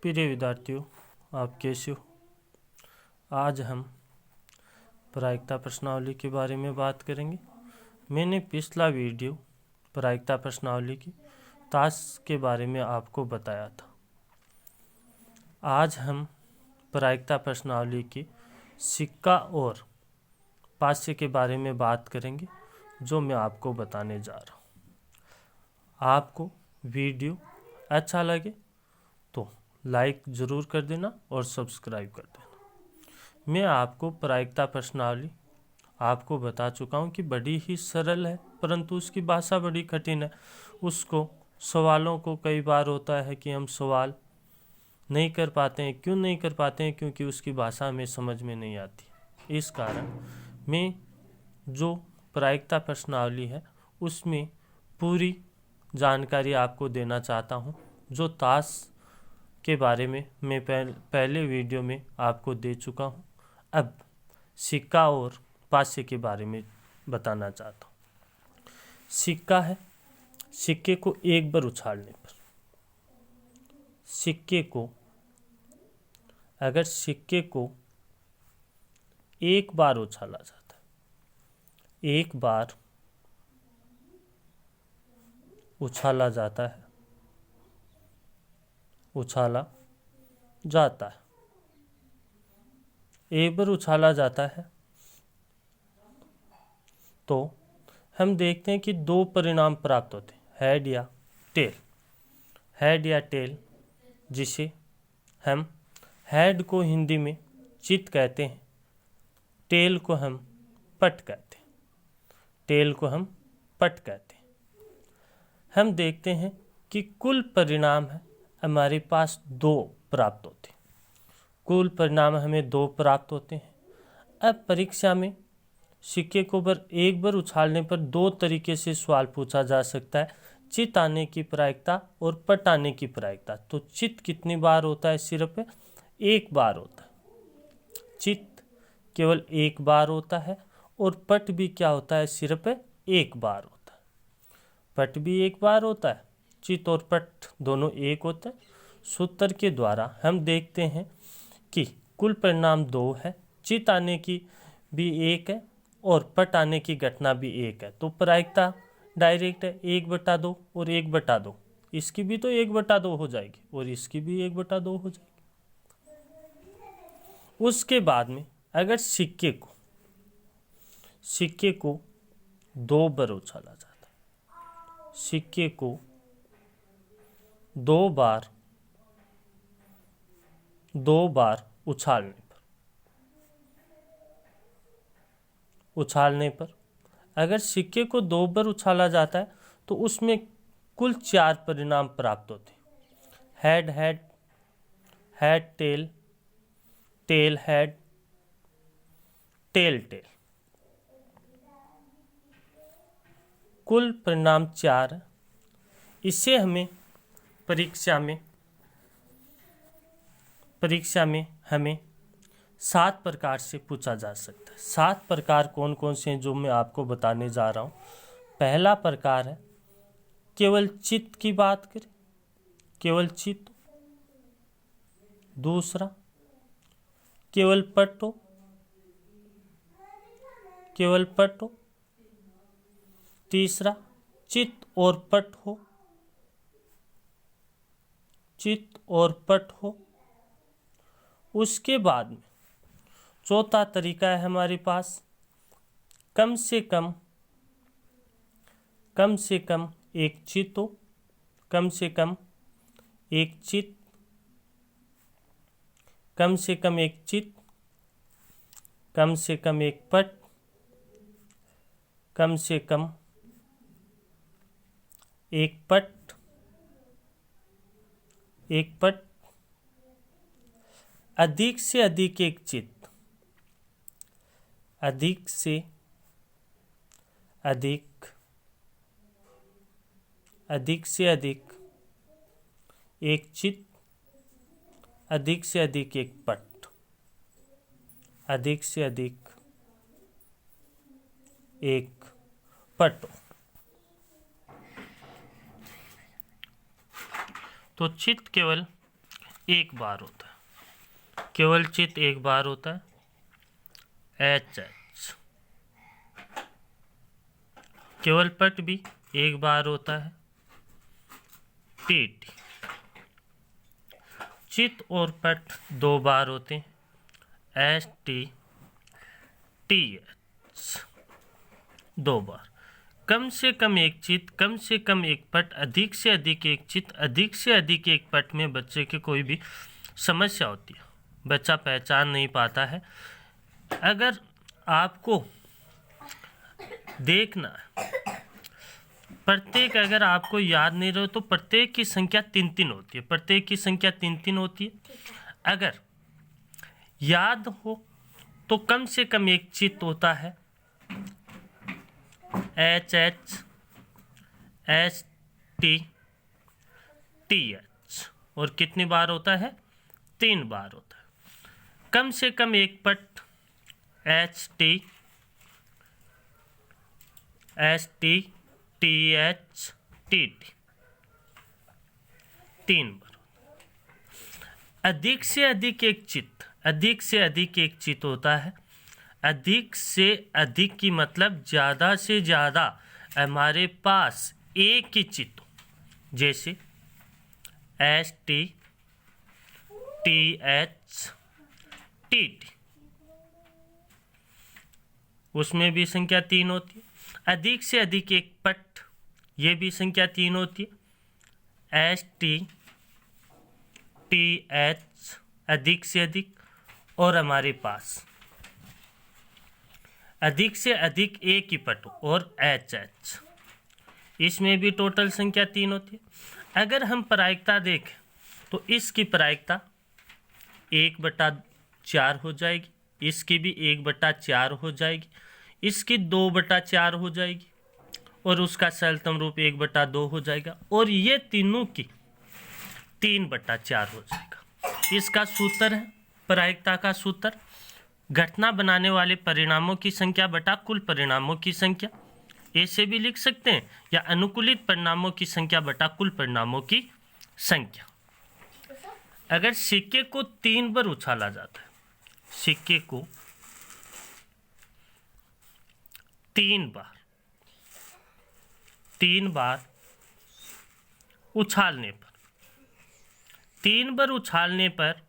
प्रिय विद्यार्थियों, आप कैसे हो। आज हम प्रायिकता प्रश्नावली के बारे में बात करेंगे। मैंने पिछला वीडियो प्रायिकता प्रश्नावली की ताश के बारे में आपको बताया था। आज हम प्रायिकता प्रश्नावली की सिक्का और पास्य के बारे में बात करेंगे, जो मैं आपको बताने जा रहा हूँ। आपको वीडियो अच्छा लगे तो लाइक ज़रूर कर देना और सब्सक्राइब कर देना। मैं आपको प्रायिकता प्रश्नावली आपको बता चुका हूँ कि बड़ी ही सरल है, परंतु उसकी भाषा बड़ी कठिन है। उसको सवालों को कई बार होता है कि हम सवाल नहीं कर पाते हैं। क्यों नहीं कर पाते हैं? क्योंकि उसकी भाषा हमें समझ में नहीं आती। इस कारण मैं जो प्रायिकता प्रश्नावली है उसमें पूरी जानकारी आपको देना चाहता हूँ, जो ताश के बारे में मैं पहले वीडियो में आपको दे चुका हूँ। अब सिक्का और पास्य के बारे में बताना चाहता हूँ। सिक्का है, सिक्के को एक बार उछालने पर, अगर सिक्के को एक बार उछाला जाता है, एक बार उछाला जाता है, एक बार उछाला जाता है तो हम देखते हैं कि दो परिणाम प्राप्त होते हैं, हेड या टेल, जिसे हम हेड को हिंदी में चित कहते हैं, टेल को हम पट कहते हैं। हम देखते हैं कि कुल परिणाम है हमारे पास दो प्राप्त होते हैं। कुल परिणाम हमें दो प्राप्त होते हैं। अब परीक्षा में सिक्के को एक बार उछालने पर दो तरीके से सवाल पूछा जा सकता है, चित आने की प्रायिकता और पट आने की प्रायिकता। तो चित कितनी बार होता है? सिर्फ एक बार होता है। चित केवल एक बार होता है और पट भी क्या होता है? सिर्फ एक बार होता है। पट भी एक बार होता है, चित और पट दोनों एक होते हैं। सूत्र के द्वारा हम देखते हैं कि कुल परिणाम दो है, चित आने की भी एक है और पट आने की घटना भी एक है। तो प्रायिकता डायरेक्ट है, 1/2 और 1/2। इसकी भी तो 1/2 हो जाएगी और इसकी भी 1/2 हो जाएगी। उसके बाद में अगर सिक्के को दो बार उछाला जाता है, सिक्के को दो बार उछालने पर अगर सिक्के को दो बार उछाला जाता है तो उसमें कुल 4 परिणाम प्राप्त होते हैं। Head tail, tail head, tail tail. कुल परिणाम 4 है। इसे हमें परीक्षा में हमें 7 प्रकार से पूछा जा सकता है। 7 प्रकार कौन कौन से हैं, जो मैं आपको बताने जा रहा हूँ। पहला प्रकार है केवल चित्त की बात करें, केवल चित्त। दूसरा केवल पट हो। तीसरा चित्त और पट हो। उसके बाद में चौथा तरीका है हमारे पास कम से कम एक चित्त हो, कम से कम एक चित्त, कम से कम एक पट, कम से कम एक पट, अधिक से अधिक एक चित्त, अधिक से अधिक एक चित्त, अधिक से अधिक एक पट, अधिक से अधिक एक पट। तो चित्त केवल एक बार होता है, केवल चित्त एक बार होता है एच एच। केवल पट भी एक बार होता है टी टी। चित्त और पट दो बार होते हैं एस टी टी एच, दो बार। कम से कम एक चित्त, कम से कम एक पट, अधिक से अधिक एक चित्त, अधिक से अधिक एक पट में बच्चे की कोई भी समस्या होती है, बच्चा पहचान नहीं पाता है। अगर आपको देखना है, प्रत्येक, अगर आपको याद नहीं रहे तो प्रत्येक की संख्या 3-3 होती है, प्रत्येक की संख्या 3-3 होती है। अगर याद हो तो कम से कम एक चित्त होता है H H S T T H, और कितनी बार होता है? 3 बार होता है। कम से कम एक पट H T S T T H T T, 3 बार। अधिक से अधिक एक चित्त, अधिक से अधिक एक चित्त होता है। अधिक से अधिक की मतलब ज़्यादा से ज़्यादा हमारे पास एक ही चित्त हो, जैसे S T T H T T, उसमें भी संख्या 3 होती है। अधिक से अधिक एक पट, ये भी संख्या 3 होती है एस टी टी एच, अधिक से अधिक। और हमारे पास अधिक से अधिक एक ही पट और एच एच, इसमें भी टोटल संख्या 3 होती है। अगर हम प्रायिकता देखें तो इसकी प्रायिकता 1/4 हो जाएगी, इसकी भी 1/4 हो जाएगी, इसकी 2/4 हो जाएगी, और उसका सरलतम रूप 1/2 हो जाएगा, और ये तीनों की 3/4 हो जाएगा। इसका सूत्र है, प्रायिकता का सूत्र, घटना बनाने वाले परिणामों की संख्या बटा कुल परिणामों की संख्या। ऐसे भी लिख सकते हैं, या अनुकूलित परिणामों की संख्या बटा कुल परिणामों की संख्या। अगर सिक्के को 3 बार उछाला जाता है, सिक्के को 3 बार उछालने पर, 3 बार उछालने पर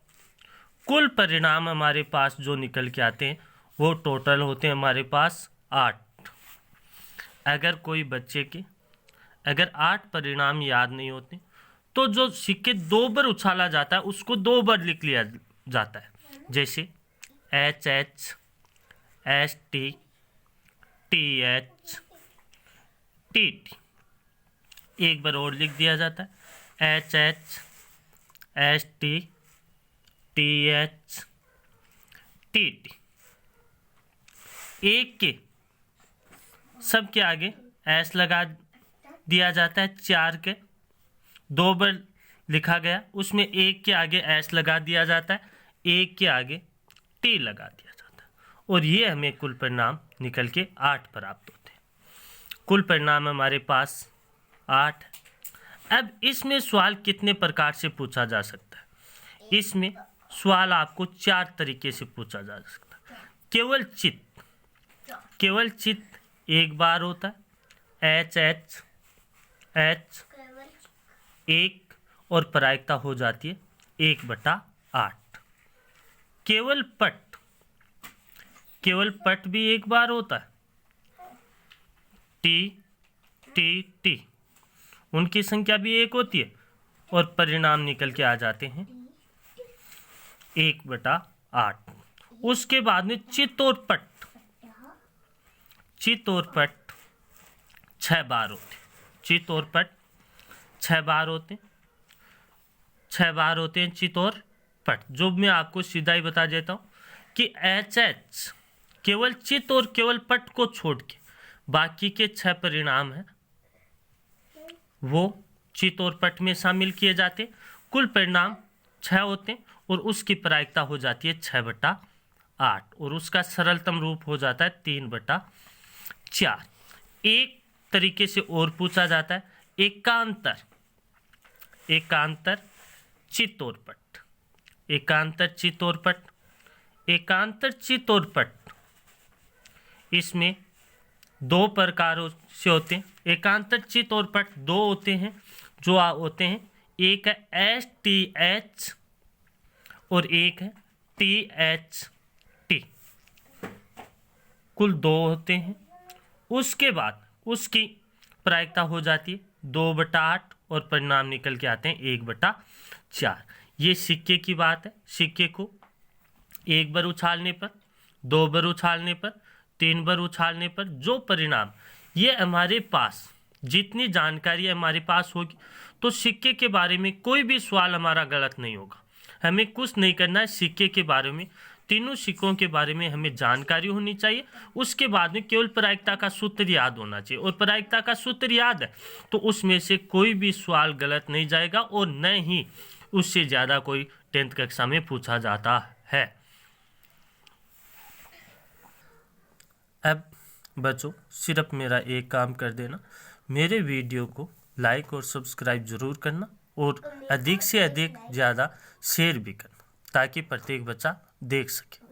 कुल परिणाम हमारे पास जो निकल के आते हैं वो टोटल होते हैं हमारे पास 8। अगर कोई बच्चे के अगर 8 परिणाम याद नहीं होते तो जो सिक्के 2 बार उछाला जाता है उसको 2 बार लिख लिया जाता है, जैसे H H S T T H T T. एक बार और लिख दिया जाता है H H S T T H T T. एक के सब के आगे एस लगा दिया जाता है, 4 के 2 बार लिखा गया, उसमें एक के आगे एस लगा दिया जाता है, एक के आगे टी लगा दिया जाता है, और ये हमें कुल परिणाम निकल के 8 प्राप्त होते हैं। कुल परिणाम हमारे पास 8। अब इसमें सवाल कितने प्रकार से पूछा जा सकता है? इसमें सवाल आपको 4 तरीके से पूछा जा सकता है। केवल चित्त एक बार होता है एच एच एच, एक, और प्रायिकता हो जाती है 1/8। केवल पट भी एक बार होता है टी टी टी, उनकी संख्या भी 1 होती है, और परिणाम निकल के आ जाते हैं 1/8। उसके बाद में चित्त और पट 6 बार होते हैं। चित्त और पट 6 बार होते हैं, 6 बार होते हैं चित्त और पट। जो मैं आपको सीधा ही बता देता हूँ कि एच एच केवल चित्त और केवल पट को छोड़ के बाकी के 6 परिणाम हैं वो चित्त और पट में शामिल किए जाते हैं। कुल परिणाम 6 होते हैं, और उसकी प्रायिकता हो जाती है 6/8, और उसका सरलतम रूप हो जाता है 3/4। एक तरीके से और पूछा जाता है एकांतर चित्त और पट। एकांतर चितौरपट। एकांतर चितौरपट इसमें दो प्रकारों से होते हैं। एकांतर चितौरपट दो होते हैं जो होते हैं, एक है STH और एक है THT, कुल दो होते हैं। उसके बाद उसकी प्रायिकता हो जाती है 2/8 और परिणाम निकल के आते हैं 1/4। ये सिक्के की बात है। सिक्के को एक बार उछालने पर, 2 बार उछालने पर, 3 बार उछालने पर जो परिणाम, ये हमारे पास जितनी जानकारी हमारे पास होगी तो सिक्के के बारे में कोई भी सवाल हमारा गलत नहीं होगा। हमें कुछ नहीं करना है, सिक्के के बारे में, तीनों सिक्कों के बारे में हमें जानकारी होनी चाहिए। उसके बाद में केवल प्रायिकता का सूत्र याद होना चाहिए, और प्रायिकता का सूत्र याद है तो उसमें से कोई भी सवाल गलत नहीं जाएगा और न ही उससे ज़्यादा कोई 10th कक्षा में पूछा जाता है। अब बच्चों सिर्फ मेरा एक काम कर देना, मेरे वीडियो को लाइक और सब्सक्राइब जरूर करना और अधिक से अधिक ज़्यादा शेयर भी करना ताकि प्रत्येक बच्चा देख सके।